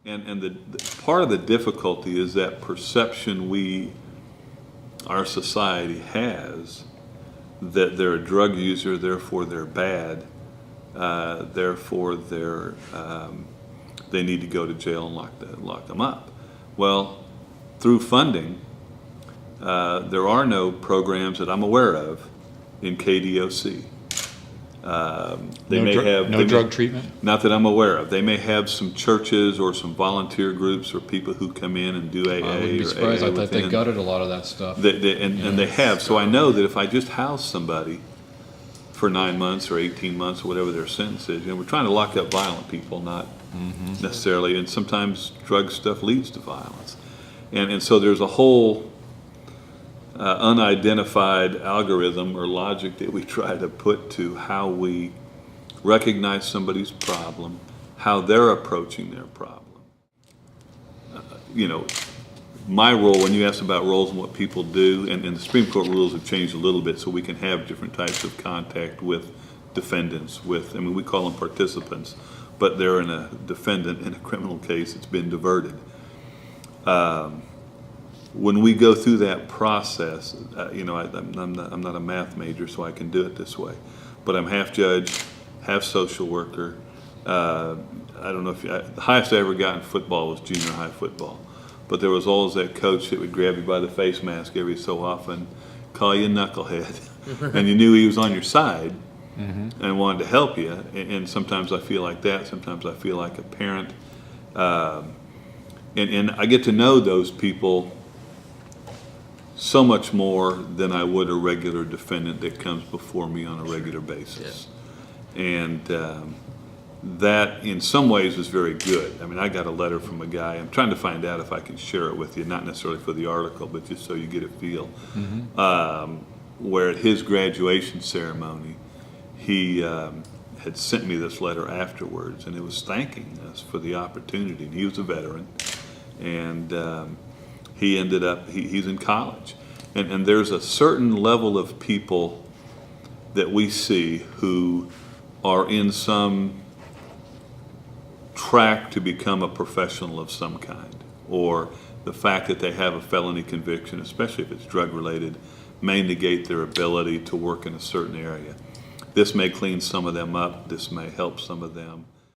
And part of the difficulty is that perception our society has that they're a drug user, therefore they're bad, therefore they need to go to jail and lock them up. Well, through funding, there are no programs that I'm aware of in KDOC. No drug treatment? Not that I'm aware of. They may have some churches or some volunteer groups or people who come in and do AA. I wouldn't be surprised. I thought they gutted a lot of that stuff. And they have. So I know that if I just house somebody for 9 months or 18 months or whatever their sentence is, we're trying to lock up violent people, not necessarily. And sometimes drug stuff leads to violence. And so there's a whole unidentified algorithm or logic that we try to put to how we recognize somebody's problem, how they're approaching their problem. My role, when you ask about roles and what people do, and the Supreme Court rules have changed a little bit so we can have different types of contact with defendants, we call them participants, but they're in a defendant in a criminal case. It's been diverted. When we go through that process, I'm not a math major, so I can do it this way. But I'm half judge, half social worker. I don't know the highest I ever got in football was junior high football. But there was always that coach that would grab you by the face mask every so often, call you a knucklehead, and you knew he was on your side and wanted to help you. And sometimes I feel like that. Sometimes I feel like a parent. And I get to know those people so much more than I would a regular defendant that comes before me on a regular basis. Yeah. And that in some ways is very good. I got a letter from a guy. I'm trying to find out if I can share it with you, not necessarily for the article, but just so you get a feel. Where at his graduation ceremony, he had sent me this letter afterwards, and it was thanking us for the opportunity. And he was a veteran, and he ended up, he's in college. And there's a certain level of people that we see who are in some track to become a professional of some kind, or the fact that they have a felony conviction, especially if it's drug related, may negate their ability to work in a certain area. This may clean some of them up. This may help some of them.